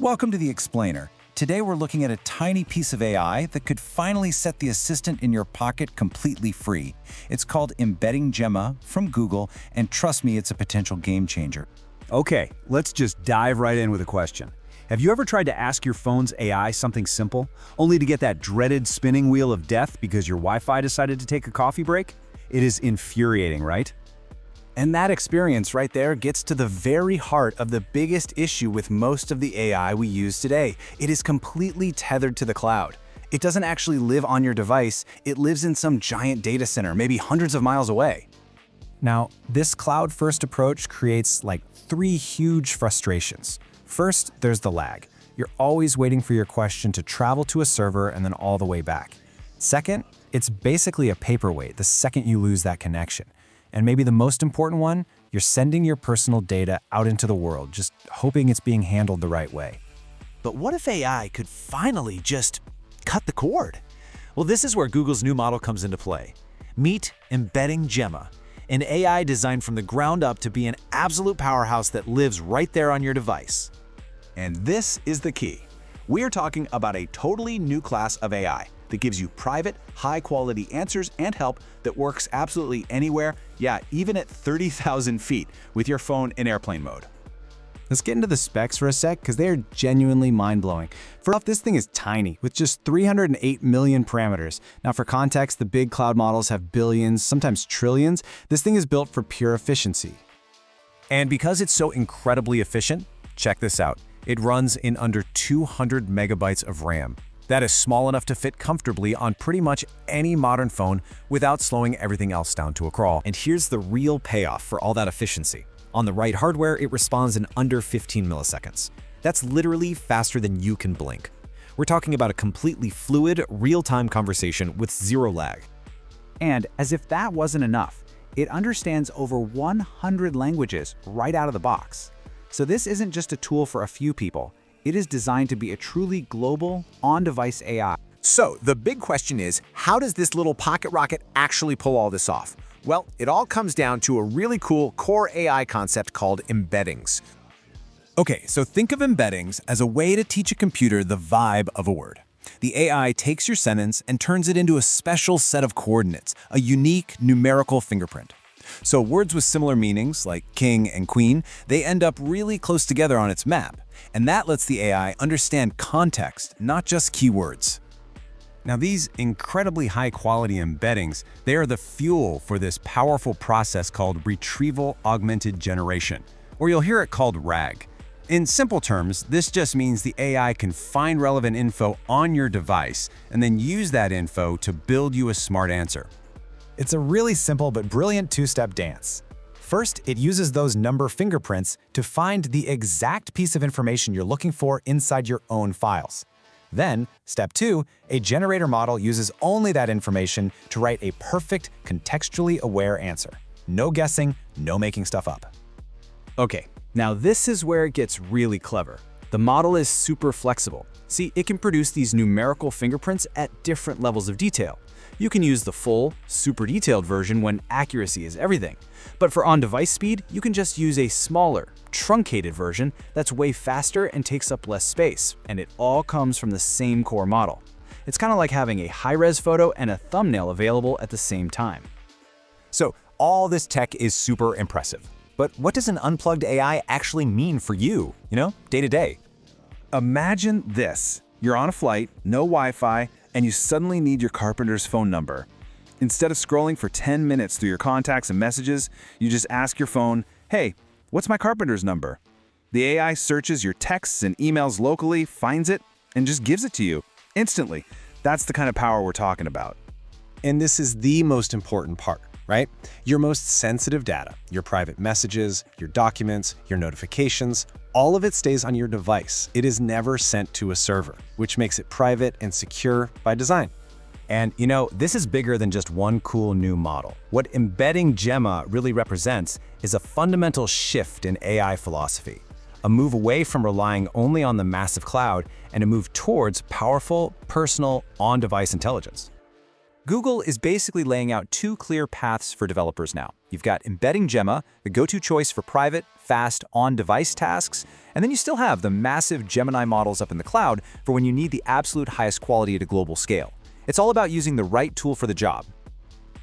Welcome to The Explainer. Today we're looking at a tiny piece of AI that could finally set the assistant in your pocket completely free. It's called EmbeddingGemma from Google, and trust me, it's a potential game changer. Okay, let's just dive right in with a question. Have you ever tried to ask your phone's AI something simple, only to get that dreaded spinning wheel of death because your Wi-Fi decided to take a coffee break? It is infuriating, right? And that experience right there gets to the very heart of the biggest issue with most of the AI we use today. It is completely tethered to the cloud. It doesn't actually live on your device, it lives in some giant data center, maybe hundreds of miles away. Now, this cloud-first approach creates like three huge frustrations. First, there's the lag. You're always waiting for your question to travel to a server and then all the way back. Second, it's basically a paperweight the second you lose that connection. And maybe the most important one, you're sending your personal data out into the world, just hoping it's being handled the right way. But what if AI could finally just cut the cord? Well, this is where Google's new model comes into play. Meet EmbeddingGemma, an AI designed from the ground up to be an absolute powerhouse that lives right there on your device. And this is the key. We're talking about a totally new class of AI that gives you private, high-quality answers and help that works absolutely anywhere, yeah, even at 30,000 feet with your phone in airplane mode. Let's get into the specs for a sec, because they are genuinely mind-blowing. First off, this thing is tiny, with just 308 million parameters. Now, for context, the big cloud models have billions, sometimes trillions. This thing is built for pure efficiency. And because it's so incredibly efficient, check this out. It runs in under 200 megabytes of RAM. That is small enough to fit comfortably on pretty much any modern phone without slowing everything else down to a crawl. And here's the real payoff for all that efficiency. On the right hardware, it responds in under 15 milliseconds. That's literally faster than you can blink. We're talking about a completely fluid, real-time conversation with zero lag. And as if that wasn't enough, it understands over 100 languages right out of the box. So this isn't just a tool for a few people. It is designed to be a truly global, on-device AI. So the big question is, how does this little pocket rocket actually pull all this off? Well, it all comes down to a really cool core AI concept called embeddings. Okay, so think of embeddings as a way to teach a computer the vibe of a word. The AI takes your sentence and turns it into a special set of coordinates, a unique numerical fingerprint. So words with similar meanings, like king and queen, they end up really close together on its map. And that lets the AI understand context, not just keywords. Now, these incredibly high-quality embeddings, they are the fuel for this powerful process called retrieval augmented generation, or you'll hear it called RAG. In simple terms, this just means the AI can find relevant info on your device and then use that info to build you a smart answer. It's a really simple but brilliant two-step dance. First, it uses those number fingerprints to find the exact piece of information you're looking for inside your own files. Then, step 2, a generator model uses only that information to write a perfect, contextually aware answer. No guessing, no making stuff up. Okay, now this is where it gets really clever. The model is super flexible. See, it can produce these numerical fingerprints at different levels of detail. You can use the full, super detailed version when accuracy is everything. But for on-device speed, you can just use a smaller, truncated version that's way faster and takes up less space, and it all comes from the same core model. It's kind of like having a high-res photo and a thumbnail available at the same time. So all this tech is super impressive. But what does an unplugged AI actually mean for you, day to day? Imagine this. You're on a flight, no Wi-Fi, and you suddenly need your carpenter's phone number. Instead of scrolling for 10 minutes through your contacts and messages, you just ask your phone, "Hey, what's my carpenter's number?" The AI searches your texts and emails locally, finds it, and just gives it to you instantly. That's the kind of power we're talking about. And this is the most important part, right? Your most sensitive data, your private messages, your documents, your notifications, all of it stays on your device. It is never sent to a server, which makes it private and secure by design. And this is bigger than just one cool new model. What EmbeddingGemma really represents is a fundamental shift in AI philosophy, a move away from relying only on the massive cloud and a move towards powerful, personal, on-device intelligence. Google is basically laying out two clear paths for developers now. You've got EmbeddingGemma, the go-to choice for private, fast, on-device tasks, and then you still have the massive Gemini models up in the cloud for when you need the absolute highest quality at a global scale. It's all about using the right tool for the job.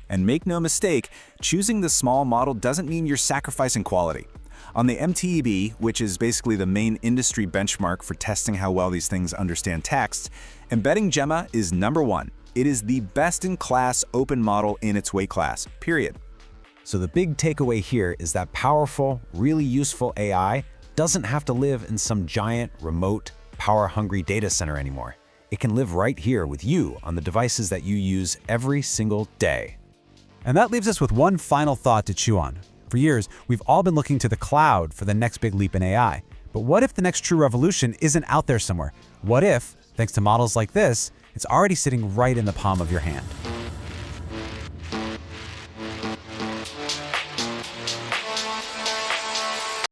And make no mistake, choosing the small model doesn't mean you're sacrificing quality. On the MTEB, which is basically the main industry benchmark for testing how well these things understand text, EmbeddingGemma is #1. It is the best-in-class open model in its weight class, period. So the big takeaway here is that powerful, really useful AI doesn't have to live in some giant, remote, power-hungry data center anymore. It can live right here with you on the devices that you use every single day. And that leaves us with one final thought to chew on. For years, we've all been looking to the cloud for the next big leap in AI. But what if the next true revolution isn't out there somewhere? What if, thanks to models like this, it's already sitting right in the palm of your hand?